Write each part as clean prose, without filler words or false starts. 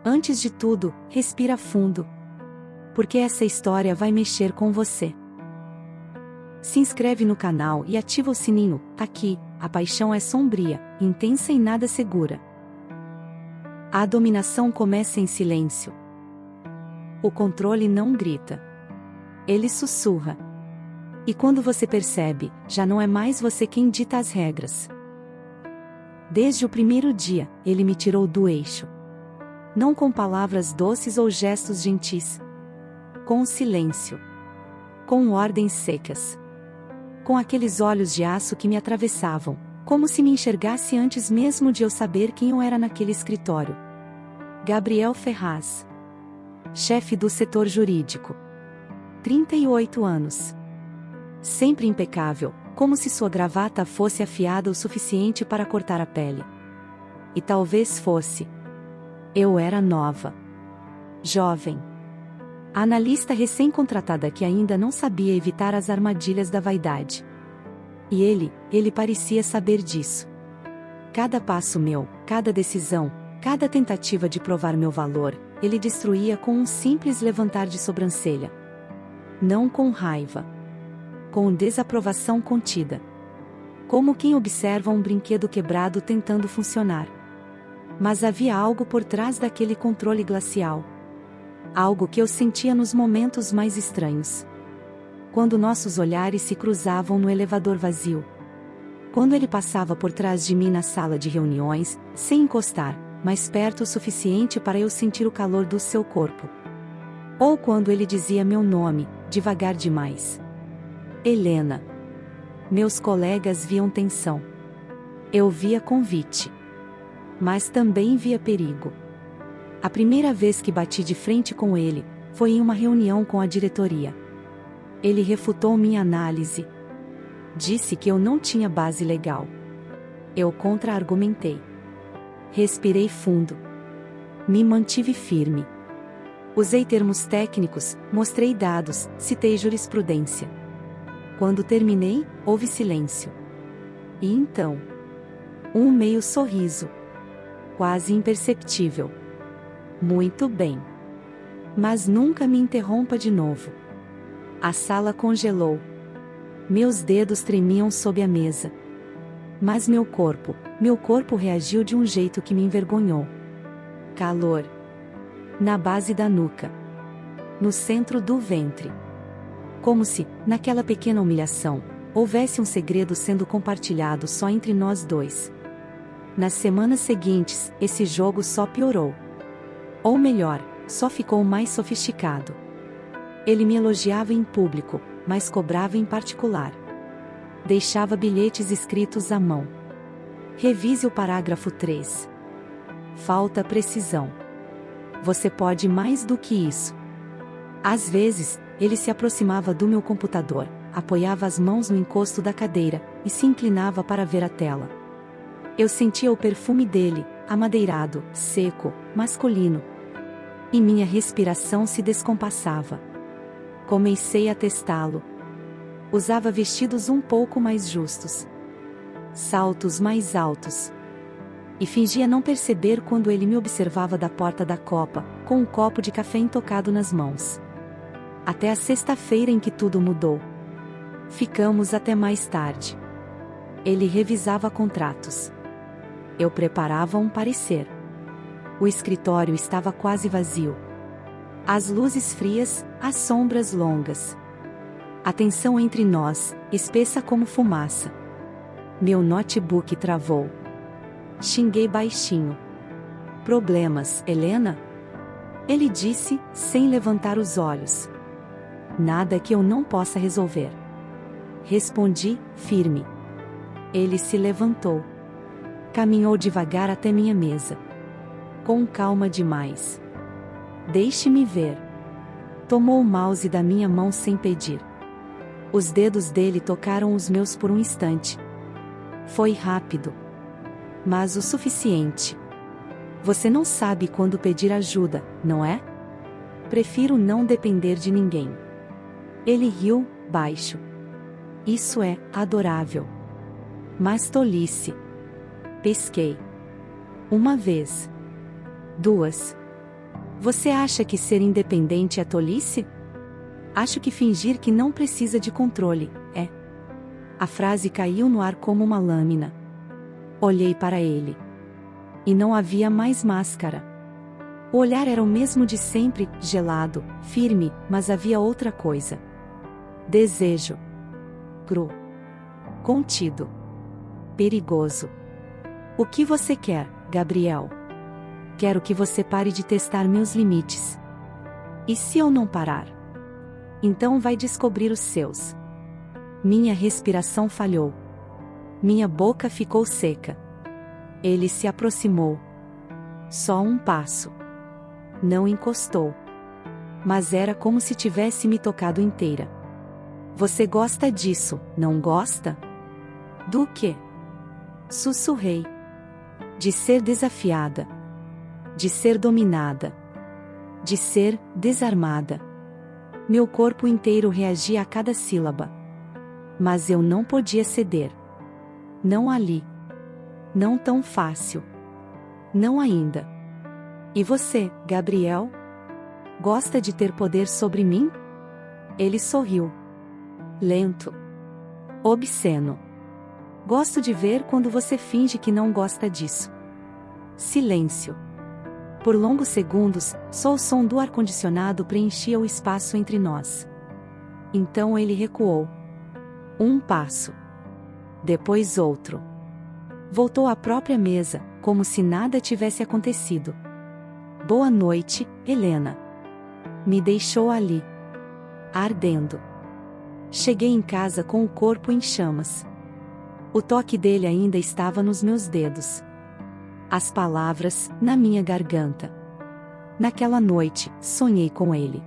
Antes de tudo, respira fundo. Porque essa história vai mexer com você. Se inscreve no canal e ativa o sininho. Aqui, a paixão é sombria, intensa e nada segura. A dominação começa em silêncio. O controle não grita. Ele sussurra. E quando você percebe, já não é mais você quem dita as regras. Desde o primeiro dia, ele me tirou do eixo. Não com palavras doces ou gestos gentis. Com o silêncio. Com ordens secas. Com aqueles olhos de aço que me atravessavam, como se me enxergasse antes mesmo de eu saber quem eu era naquele escritório. Gabriel Ferraz. Chefe do setor jurídico. 38 anos. Sempre impecável, como se sua gravata fosse afiada o suficiente para cortar a pele. E talvez fosse. Eu era nova. Jovem. Analista recém-contratada que ainda não sabia evitar as armadilhas da vaidade. E ele parecia saber disso. Cada passo meu, cada decisão, cada tentativa de provar meu valor, ele destruía com um simples levantar de sobrancelha. Não com raiva. Com desaprovação contida. Como quem observa um brinquedo quebrado tentando funcionar. Mas havia algo por trás daquele controle glacial. Algo que eu sentia nos momentos mais estranhos. Quando nossos olhares se cruzavam no elevador vazio. Quando ele passava por trás de mim na sala de reuniões, sem encostar, mas perto o suficiente para eu sentir o calor do seu corpo. Ou quando ele dizia meu nome, devagar demais. Helena. Meus colegas viam tensão. Eu via convite. Mas também via perigo. A primeira vez que bati de frente com ele, foi em uma reunião com a diretoria. Ele refutou minha análise. Disse que eu não tinha base legal. Eu contra-argumentei. Respirei fundo. Me mantive firme. Usei termos técnicos, mostrei dados, citei jurisprudência. Quando terminei, houve silêncio. E então? Um meio sorriso. Quase imperceptível. Muito bem. Mas nunca me interrompa de novo. A sala congelou. Meus dedos tremiam sob a mesa. Mas meu corpo reagiu de um jeito que me envergonhou. Calor. Na base da nuca. No centro do ventre. Como se, naquela pequena humilhação, houvesse um segredo sendo compartilhado só entre nós dois. Nas semanas seguintes, esse jogo só piorou. Ou melhor, só ficou mais sofisticado. Ele me elogiava em público, mas cobrava em particular. Deixava bilhetes escritos à mão. Revise o parágrafo 3. Falta precisão. Você pode mais do que isso. Às vezes, ele se aproximava do meu computador, apoiava as mãos no encosto da cadeira, e se inclinava para ver a tela. Eu sentia o perfume dele, amadeirado, seco, masculino. E minha respiração se descompassava. Comecei a testá-lo. Usava vestidos um pouco mais justos. Saltos mais altos. E fingia não perceber quando ele me observava da porta da copa, com um copo de café intocado nas mãos. Até a sexta-feira em que tudo mudou. Ficamos até mais tarde. Ele revisava contratos. Eu preparava um parecer. O escritório estava quase vazio. As luzes frias, as sombras longas. A tensão entre nós, espessa como fumaça. Meu notebook travou. Xinguei baixinho. Problemas, Helena? Ele disse, sem levantar os olhos. Nada que eu não possa resolver. Respondi, firme. Ele se levantou. Caminhou devagar até minha mesa. Com calma demais. Deixe-me ver. Tomou o mouse da minha mão sem pedir. Os dedos dele tocaram os meus por um instante. Foi rápido. Mas o suficiente. Você não sabe quando pedir ajuda, não é? Prefiro não depender de ninguém. Ele riu, baixo. Isso é adorável. Mas tolice. Pesquei. Uma vez. 2. Você acha que ser independente é tolice? Acho que fingir que não precisa de controle é. A frase caiu no ar como uma lâmina. Olhei para ele. E não havia mais máscara. O olhar era o mesmo de sempre, gelado, firme, mas havia outra coisa. Desejo. Cru. Contido. Perigoso. O que você quer, Gabriel? Quero que você pare de testar meus limites. E se eu não parar? Então vai descobrir os seus. Minha respiração falhou. Minha boca ficou seca. Ele se aproximou. Só um passo. Não encostou. Mas era como se tivesse me tocado inteira. Você gosta disso, não gosta? Do quê? Sussurrei. De ser desafiada. De ser dominada. De ser desarmada. Meu corpo inteiro reagia a cada sílaba. Mas eu não podia ceder. Não ali. Não tão fácil. Não ainda. E você, Gabriel? Gosta de ter poder sobre mim? Ele sorriu. Lento. Obsceno. Gosto de ver quando você finge que não gosta disso. Silêncio. Por longos segundos, só o som do ar-condicionado preenchia o espaço entre nós. Então ele recuou. Um passo. Depois outro. Voltou à própria mesa, como se nada tivesse acontecido. Boa noite, Helena. Me deixou ali. Ardendo. Cheguei em casa com o corpo em chamas. O toque dele ainda estava nos meus dedos. As palavras, na minha garganta. Naquela noite, sonhei com ele.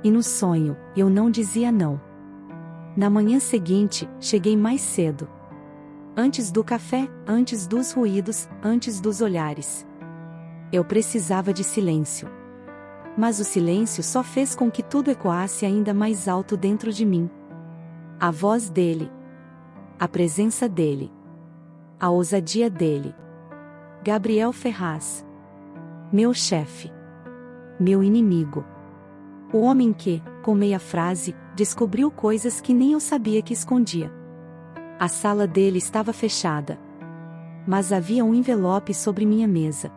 E no sonho, eu não dizia não. Na manhã seguinte, cheguei mais cedo. Antes do café, antes dos ruídos, antes dos olhares. Eu precisava de silêncio. Mas o silêncio só fez com que tudo ecoasse ainda mais alto dentro de mim. A voz dele. A presença dele. A ousadia dele. Gabriel Ferraz. Meu chefe. Meu inimigo. O homem que, com meia frase, descobriu coisas que nem eu sabia que escondia. A sala dele estava fechada. Mas havia um envelope sobre minha mesa.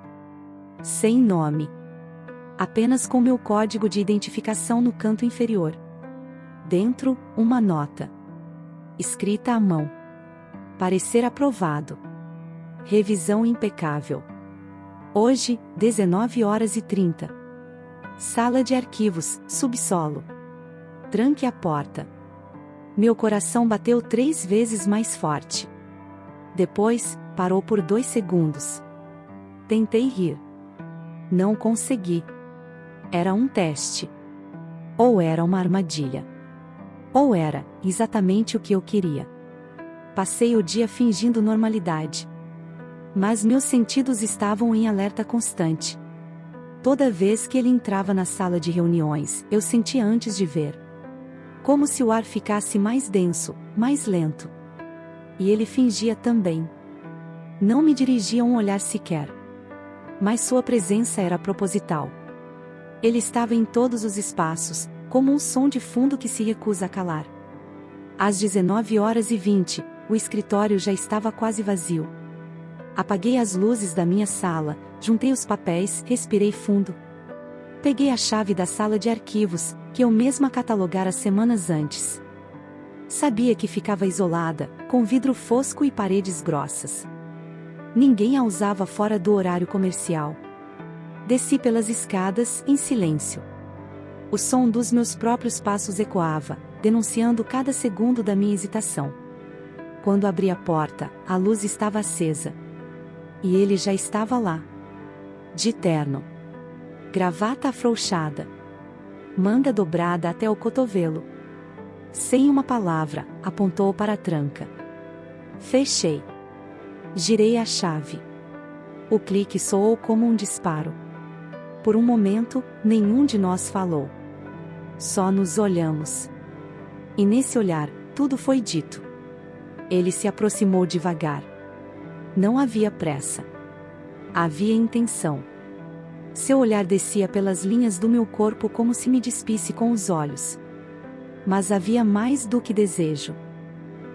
Sem nome. Apenas com meu código de identificação no canto inferior. Dentro, uma nota. Escrita à mão. Parecer aprovado. Revisão impecável. Hoje, 19h30. Sala de arquivos, subsolo. Tranque a porta. Meu coração bateu 3 vezes mais forte. Depois, parou por 2 segundos. Tentei rir. Não consegui. Era um teste. Ou era uma armadilha. Ou era exatamente o que eu queria. Passei o dia fingindo normalidade. Mas meus sentidos estavam em alerta constante. Toda vez que ele entrava na sala de reuniões, eu sentia antes de ver. Como se o ar ficasse mais denso, mais lento. E ele fingia também. Não me dirigia um olhar sequer. Mas sua presença era proposital. Ele estava em todos os espaços, como um som de fundo que se recusa a calar. Às 19h20, o escritório já estava quase vazio. Apaguei as luzes da minha sala, juntei os papéis, respirei fundo. Peguei a chave da sala de arquivos, que eu mesma catalogara semanas antes. Sabia que ficava isolada, com vidro fosco e paredes grossas. Ninguém a usava fora do horário comercial. Desci pelas escadas, em silêncio. O som dos meus próprios passos ecoava, denunciando cada segundo da minha hesitação. Quando abri a porta, a luz estava acesa. E ele já estava lá. De terno. Gravata afrouxada. Manga dobrada até o cotovelo. Sem uma palavra, apontou para a tranca. Fechei. Girei a chave. O clique soou como um disparo. Por um momento, nenhum de nós falou. Só nos olhamos. E nesse olhar, tudo foi dito. Ele se aproximou devagar. Não havia pressa. Havia intenção. Seu olhar descia pelas linhas do meu corpo como se me despisse com os olhos. Mas havia mais do que desejo.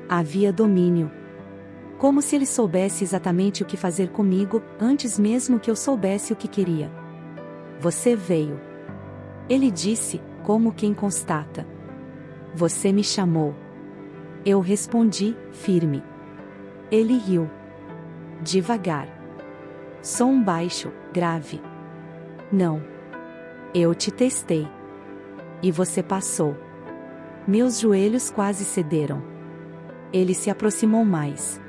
Havia domínio. Como se ele soubesse exatamente o que fazer comigo, antes mesmo que eu soubesse o que queria. Você veio. Ele disse, como quem constata. Você me chamou. Eu respondi, firme. Ele riu. Devagar. Som baixo, grave. Não. Eu te testei. E você passou. Meus joelhos quase cederam. Ele se aproximou mais.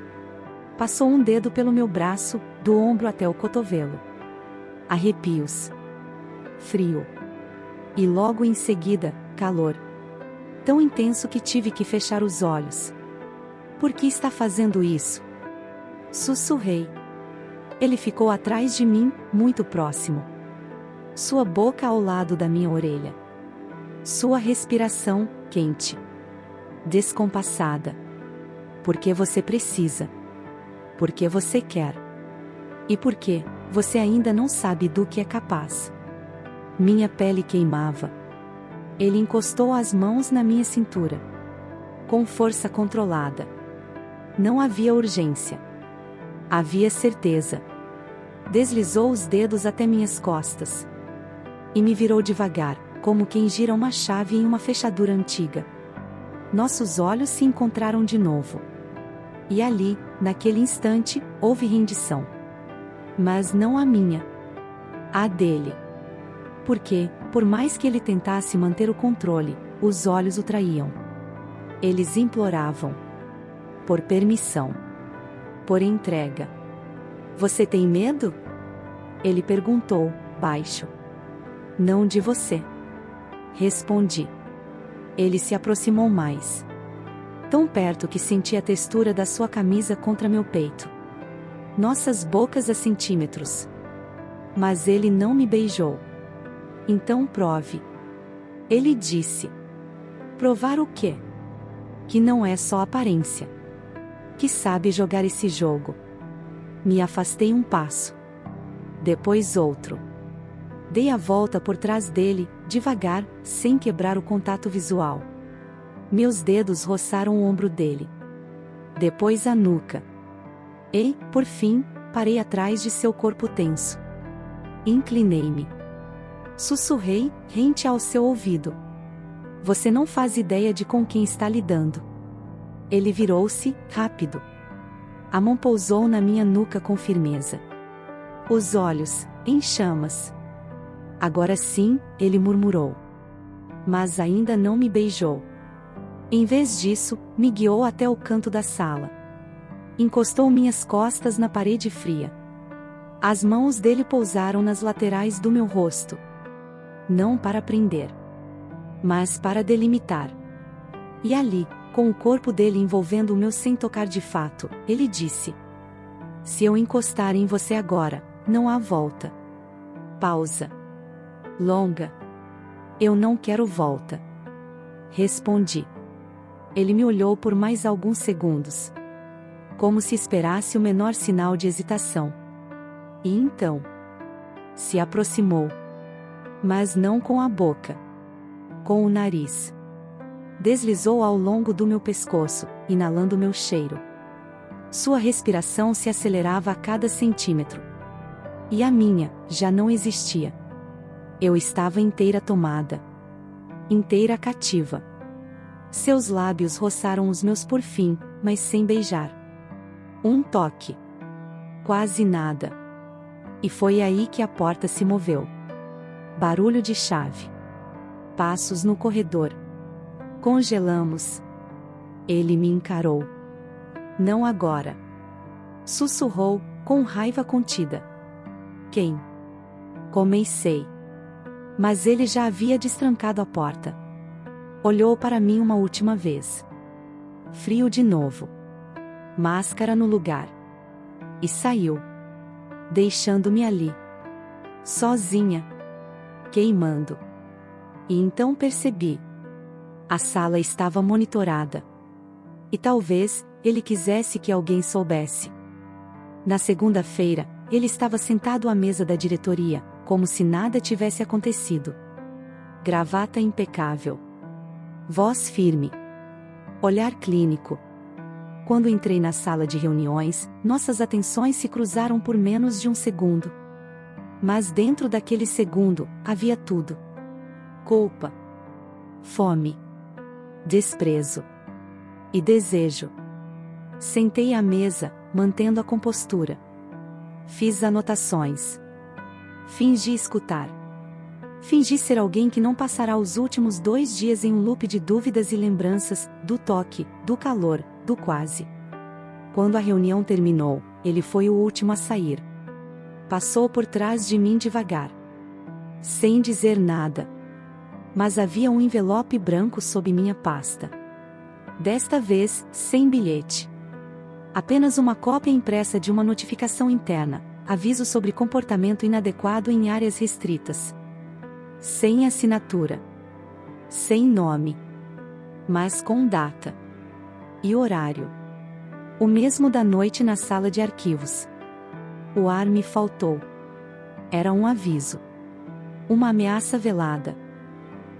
Passou um dedo pelo meu braço, do ombro até o cotovelo. Arrepios. Frio. E logo em seguida, calor. Tão intenso que tive que fechar os olhos. Por que está fazendo isso? Sussurrei. Ele ficou atrás de mim, muito próximo. Sua boca ao lado da minha orelha. Sua respiração, quente. Descompassada. Porque você precisa. Porque você quer. E porque você ainda não sabe do que é capaz. Minha pele queimava. Ele encostou as mãos na minha cintura. Com força controlada. Não havia urgência. Havia certeza. Deslizou os dedos até minhas costas. E me virou devagar, como quem gira uma chave em uma fechadura antiga. Nossos olhos se encontraram de novo. E ali, naquele instante, houve rendição. Mas não a minha. A dele. Porque, por mais que ele tentasse manter o controle, os olhos o traíam. Eles imploravam. Por permissão. Por entrega. Você tem medo? Ele perguntou, baixo. Não de você. Respondi. Ele se aproximou mais. Tão perto que senti a textura da sua camisa contra meu peito. Nossas bocas a centímetros. Mas ele não me beijou. Então prove. Ele disse. Provar o quê? Que não é só aparência. Que sabe jogar esse jogo. Me afastei um passo. Depois outro. Dei a volta por trás dele, devagar, sem quebrar o contato visual. Meus dedos roçaram o ombro dele. Depois a nuca. E, por fim, parei atrás de seu corpo tenso. Inclinei-me. Sussurrei, rente ao seu ouvido. Você não faz ideia de com quem está lidando. Ele virou-se, rápido. A mão pousou na minha nuca com firmeza. Os olhos, em chamas. Agora sim, ele murmurou. Mas ainda não me beijou. Em vez disso, me guiou até o canto da sala. Encostou minhas costas na parede fria. As mãos dele pousaram nas laterais do meu rosto. Não para prender, mas para delimitar. E ali, com o corpo dele envolvendo o meu sem tocar de fato, ele disse: se eu encostar em você agora, não há volta. Pausa. Longa. Eu não quero volta. Respondi. Ele me olhou por mais alguns segundos. Como se esperasse o menor sinal de hesitação. E então se aproximou. Mas não com a boca. Com o nariz. Deslizou ao longo do meu pescoço, inalando meu cheiro. Sua respiração se acelerava a cada centímetro. E a minha, já não existia. Eu estava inteira tomada. Inteira cativa. Seus lábios roçaram os meus por fim, mas sem beijar. Um toque. Quase nada. E foi aí que a porta se moveu. Barulho de chave. Passos no corredor. Congelamos. Ele me encarou. Não agora. Sussurrou, com raiva contida. Quem? Comecei. Mas ele já havia destrancado a porta. Olhou para mim uma última vez. Frio de novo. Máscara no lugar. E saiu. Deixando-me ali. Sozinha. Queimando. E então percebi. A sala estava monitorada. E talvez, ele quisesse que alguém soubesse. Na segunda-feira, ele estava sentado à mesa da diretoria, como se nada tivesse acontecido. Gravata impecável. Voz firme. Olhar clínico. Quando entrei na sala de reuniões, nossas atenções se cruzaram por menos de um segundo. Mas dentro daquele segundo, havia tudo: culpa, fome, desprezo e desejo. Sentei à mesa, mantendo a compostura. Fiz anotações. Fingi escutar. Fingi ser alguém que não passará os últimos 2 dias em um loop de dúvidas e lembranças, do toque, do calor, do quase. Quando a reunião terminou, ele foi o último a sair. Passou por trás de mim devagar. Sem dizer nada. Mas havia um envelope branco sob minha pasta. Desta vez, sem bilhete. Apenas uma cópia impressa de uma notificação interna, aviso sobre comportamento inadequado em áreas restritas. Sem assinatura. Sem nome. Mas com data. E horário. O mesmo da noite na sala de arquivos. O ar me faltou. Era um aviso. Uma ameaça velada.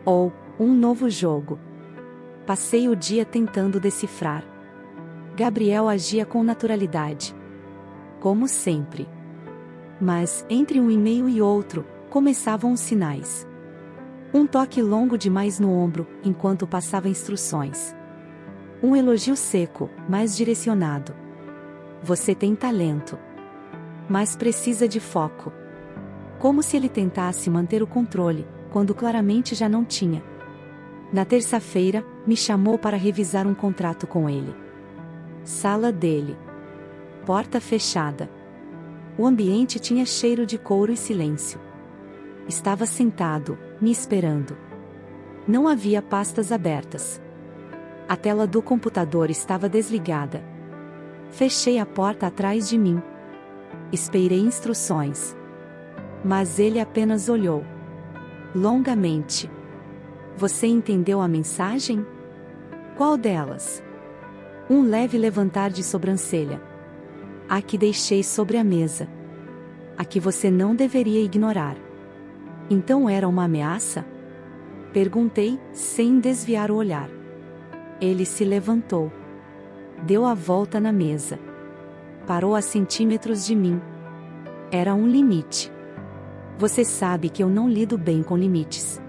Ou um novo jogo. Passei o dia tentando decifrar. Gabriel agia com naturalidade. Como sempre. Mas, entre um e-mail e outro, começavam os sinais. Um toque longo demais no ombro, enquanto passava instruções. Um elogio seco, mas direcionado. Você tem talento. Mas precisa de foco. Como se ele tentasse manter o controle, quando claramente já não tinha. Na terça-feira, me chamou para revisar um contrato com ele. Sala dele. Porta fechada. O ambiente tinha cheiro de couro e silêncio. Estava sentado, me esperando. Não havia pastas abertas. A tela do computador estava desligada. Fechei a porta atrás de mim. Esperei instruções. Mas ele apenas olhou. Longamente. Você entendeu a mensagem? Qual delas? Um leve levantar de sobrancelha. A que deixei sobre a mesa. A que você não deveria ignorar. Então era uma ameaça? Perguntei, sem desviar o olhar. Ele se levantou. Deu a volta na mesa. Parou a centímetros de mim. Era um limite. Você sabe que eu não lido bem com limites.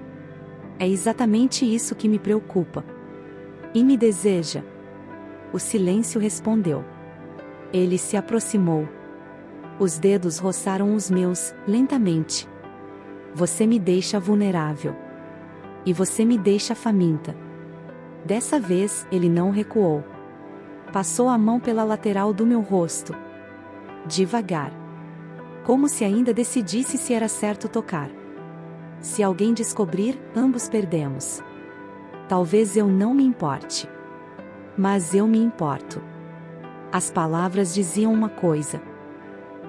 É exatamente isso que me preocupa. E me deseja. O silêncio respondeu. Ele se aproximou. Os dedos roçaram os meus, lentamente. Você me deixa vulnerável. E você me deixa faminta. Dessa vez, ele não recuou. Passou a mão pela lateral do meu rosto. Devagar. Como se ainda decidisse se era certo tocar. Se alguém descobrir, ambos perdemos. Talvez eu não me importe. Mas eu me importo. As palavras diziam uma coisa.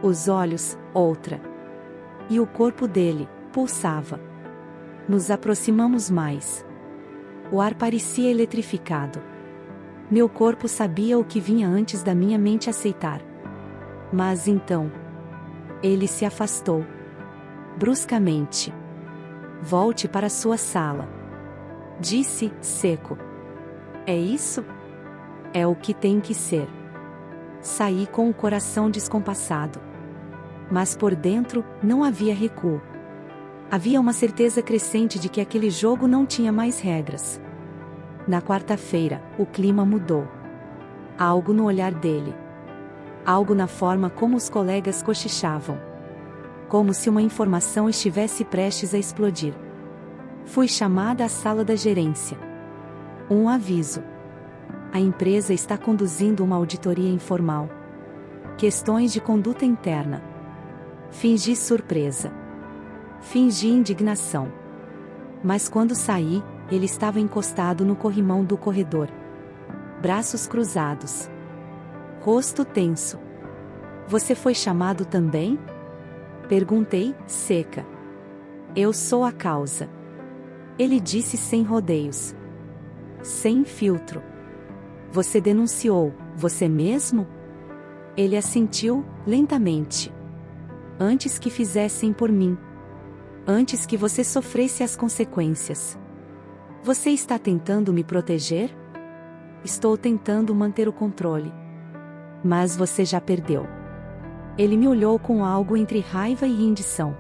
Os olhos, outra. E o corpo dele, pulsava. Nos aproximamos mais. O ar parecia eletrificado. Meu corpo sabia o que vinha antes da minha mente aceitar. Mas então... Ele se afastou. Bruscamente. Volte para sua sala. Disse, seco. É isso? É o que tem que ser. Saí com o coração descompassado. Mas por dentro, não havia recuo. Havia uma certeza crescente de que aquele jogo não tinha mais regras. Na quarta-feira, o clima mudou. Algo no olhar dele. Algo na forma como os colegas cochichavam. Como se uma informação estivesse prestes a explodir. Fui chamada à sala da gerência. Um aviso. A empresa está conduzindo uma auditoria informal. Questões de conduta interna. Fingi surpresa. Fingi indignação. Mas quando saí, ele estava encostado no corrimão do corredor. Braços cruzados. Rosto tenso. Você foi chamado também? Perguntei, seca. Eu sou a causa. Ele disse sem rodeios. Sem filtro. Você denunciou, você mesmo? Ele assentiu, lentamente. Antes que fizessem por mim. antes que você sofresse as consequências. Você está tentando me proteger? Estou tentando manter o controle. Mas você já perdeu. Ele me olhou com algo entre raiva e rendição.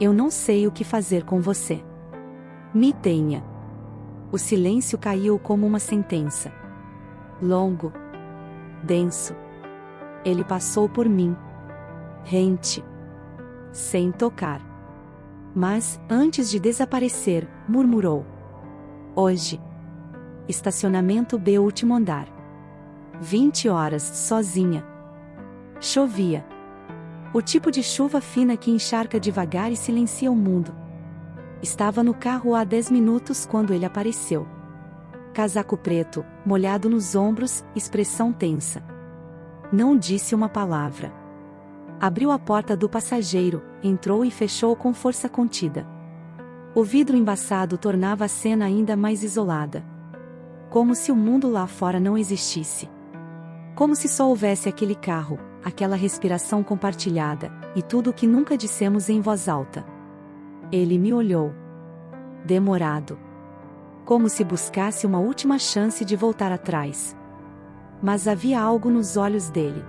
Eu não sei o que fazer com você. Me tenha. O silêncio caiu como uma sentença. Longo. Denso. Ele passou por mim. Rente. Sem tocar. Mas, antes de desaparecer, murmurou. Hoje. Estacionamento B, último andar. 20 horas, sozinha. Chovia. O tipo de chuva fina que encharca devagar e silencia o mundo. Estava no carro há 10 minutos quando ele apareceu. Casaco preto, molhado nos ombros, expressão tensa. Não disse uma palavra. Abriu a porta do passageiro, entrou e fechou com força contida. O vidro embaçado tornava a cena ainda mais isolada. Como se o mundo lá fora não existisse. Como se só houvesse aquele carro, aquela respiração compartilhada, e tudo o que nunca dissemos em voz alta. Ele me olhou. Demorado. Como se buscasse uma última chance de voltar atrás. Mas havia algo nos olhos dele.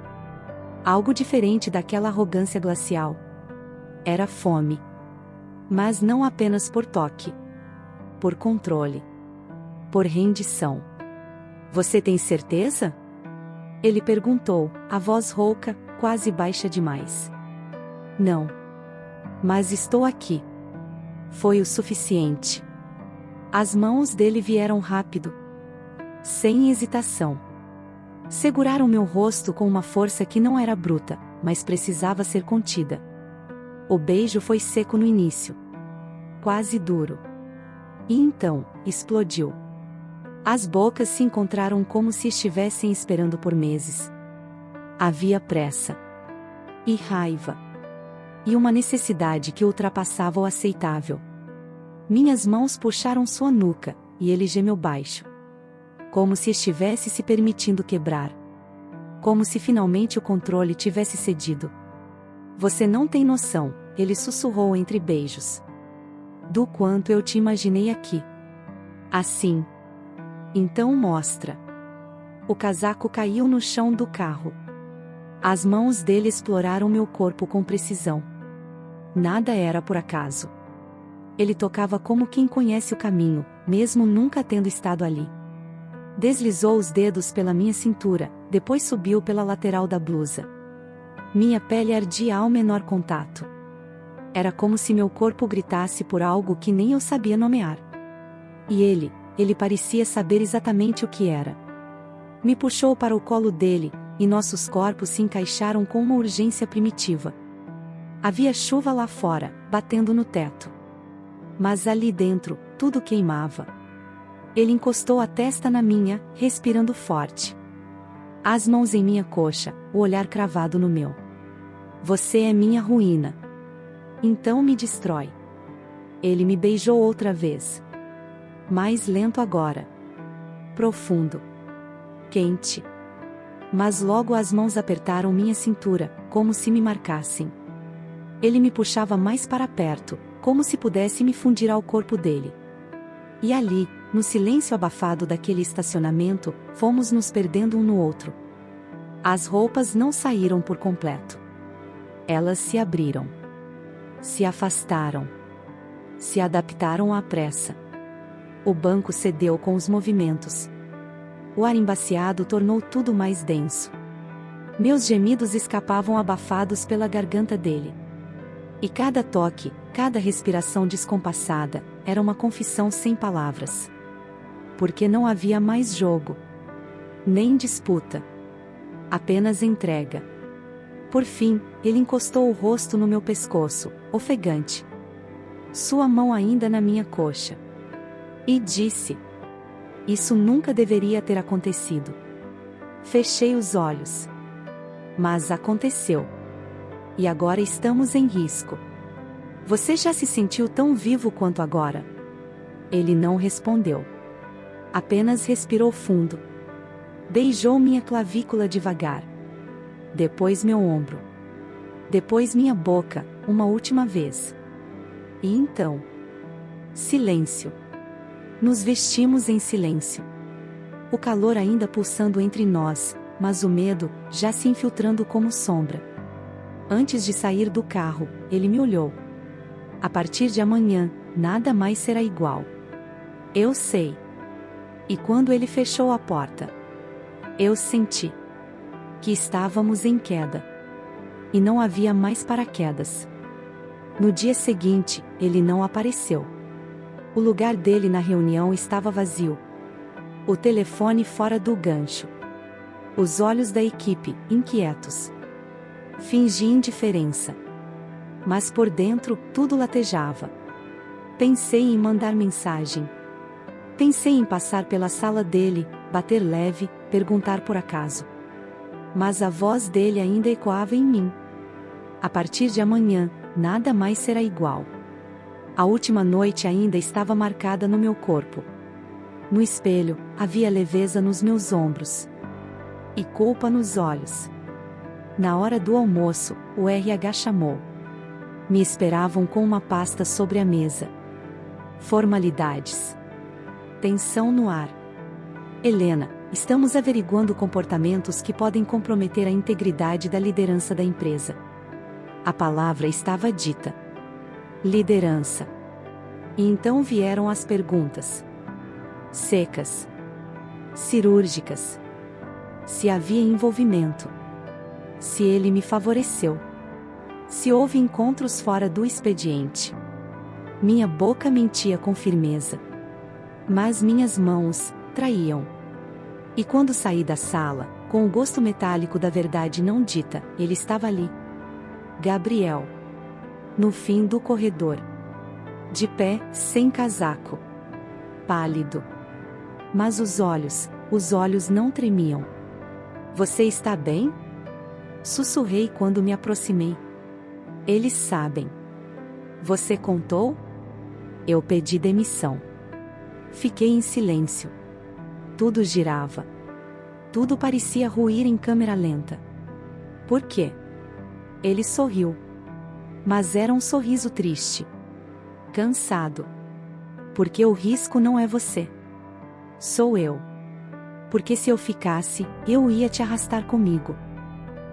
Algo diferente daquela arrogância glacial. Era fome. Mas não apenas por toque. Por controle. Por rendição. Você tem certeza? Ele perguntou, a voz rouca, quase baixa demais. Não. Mas estou aqui. Foi o suficiente. As mãos dele vieram rápido. Sem hesitação. Seguraram meu rosto com uma força que não era bruta, mas precisava ser contida. O beijo foi seco no início. Quase duro. E então, explodiu. As bocas se encontraram como se estivessem esperando por meses. Havia pressa. E raiva. E uma necessidade que ultrapassava o aceitável. Minhas mãos puxaram sua nuca, e ele gemeu baixo. Como se estivesse se permitindo quebrar. Como se finalmente o controle tivesse cedido. Você não tem noção, ele sussurrou entre beijos. Do quanto eu te imaginei aqui. Assim. Então mostra. O casaco caiu no chão do carro. As mãos dele exploraram meu corpo com precisão. Nada era por acaso. Ele tocava como quem conhece o caminho, mesmo nunca tendo estado ali. Deslizou os dedos pela minha cintura, depois subiu pela lateral da blusa. Minha pele ardia ao menor contato. Era como se meu corpo gritasse por algo que nem eu sabia nomear. E ele parecia saber exatamente o que era. Me puxou para o colo dele, e nossos corpos se encaixaram com uma urgência primitiva. Havia chuva lá fora, batendo no teto. Mas ali dentro, tudo queimava. Ele encostou a testa na minha, respirando forte. As mãos em minha coxa, o olhar cravado no meu. Você é minha ruína. Então me destrói. Ele me beijou outra vez. Mais lento agora. Profundo. Quente. Mas logo as mãos apertaram minha cintura, como se me marcassem. Ele me puxava mais para perto, como se pudesse me fundir ao corpo dele. E ali, no silêncio abafado daquele estacionamento, fomos nos perdendo um no outro. As roupas não saíram por completo. Elas se abriram. Se afastaram. Se adaptaram à pressa. O banco cedeu com os movimentos. O ar embaciado tornou tudo mais denso. Meus gemidos escapavam abafados pela garganta dele. E cada toque, cada respiração descompassada, era uma confissão sem palavras. Porque não havia mais jogo. Nem disputa. Apenas entrega. Por fim, ele encostou o rosto no meu pescoço, ofegante. Sua mão ainda na minha coxa. E disse: isso nunca deveria ter acontecido. Fechei os olhos. Mas aconteceu. E agora estamos em risco. Você já se sentiu tão vivo quanto agora? Ele não respondeu. Apenas respirou fundo. Beijou minha clavícula devagar. Depois meu ombro. Depois minha boca, uma última vez. E então? Silêncio. Nos vestimos em silêncio. O calor ainda pulsando entre nós, mas o medo já se infiltrando como sombra. Antes de sair do carro, ele me olhou. A partir de amanhã, nada mais será igual. Eu sei. E quando ele fechou a porta, eu senti que estávamos em queda. E não havia mais paraquedas. No dia seguinte, ele não apareceu. O lugar dele na reunião estava vazio. O telefone fora do gancho. Os olhos da equipe, inquietos. Fingi indiferença. Mas por dentro, tudo latejava. Pensei em mandar mensagem. Pensei em passar pela sala dele, bater leve, perguntar por acaso. Mas a voz dele ainda ecoava em mim. A partir de amanhã, nada mais será igual. A última noite ainda estava marcada no meu corpo. No espelho, havia leveza nos meus ombros. E culpa nos olhos. Na hora do almoço, o RH chamou. Me esperavam com uma pasta sobre a mesa. Formalidades. Tensão no ar. Helena, estamos averiguando comportamentos que podem comprometer a integridade da liderança da empresa. A palavra estava dita. Liderança. E então vieram as perguntas. Secas. Cirúrgicas. Se havia envolvimento. Se ele me favoreceu. Se houve encontros fora do expediente. Minha boca mentia com firmeza. Mas minhas mãos traíam. E quando saí da sala, com o gosto metálico da verdade não dita, ele estava ali. Gabriel. No fim do corredor. De pé, sem casaco. Pálido. Mas os olhos não tremiam. Você está bem? Sussurrei quando me aproximei. Eles sabem. Você contou? Eu pedi demissão. Fiquei em silêncio. Tudo girava. Tudo parecia ruir em câmera lenta. Por quê? Ele sorriu. Mas era um sorriso triste. Cansado. Porque o risco não é você. Sou eu. Porque se eu ficasse, eu ia te arrastar comigo.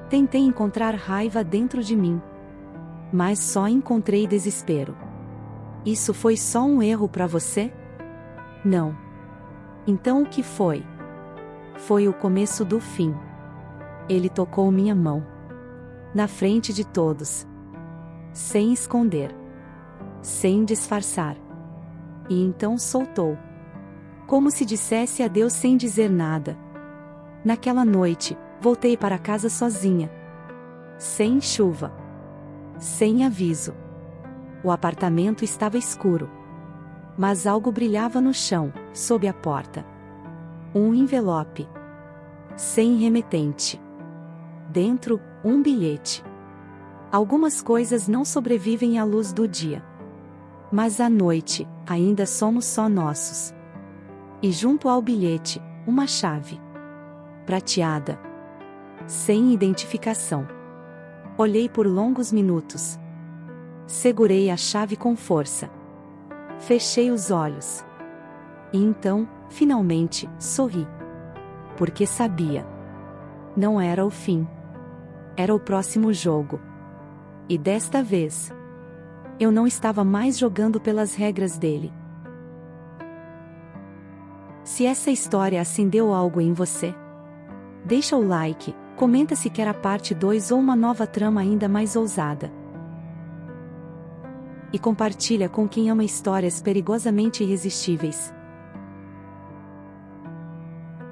Tentei encontrar raiva dentro de mim. Mas só encontrei desespero. Isso foi só um erro para você? Não. Então o que foi? Foi o começo do fim. Ele tocou minha mão. Na frente de todos. Sem esconder. Sem disfarçar. E então soltou. Como se dissesse adeus sem dizer nada. Naquela noite, voltei para casa sozinha. Sem chuva. Sem aviso. O apartamento estava escuro. Mas algo brilhava no chão, sob a porta. Um envelope. Sem remetente. Dentro, um bilhete. Algumas coisas não sobrevivem à luz do dia. Mas à noite, ainda somos só nossos. E junto ao bilhete, uma chave. Prateada. Sem identificação. Olhei por longos minutos. Segurei a chave com força. Fechei os olhos. E então, finalmente, sorri. Porque sabia. Não era o fim. Era o próximo jogo. E desta vez, eu não estava mais jogando pelas regras dele. Se essa história acendeu algo em você, deixa o like, comenta se quer a parte 2 ou uma nova trama ainda mais ousada. E compartilha com quem ama histórias perigosamente irresistíveis.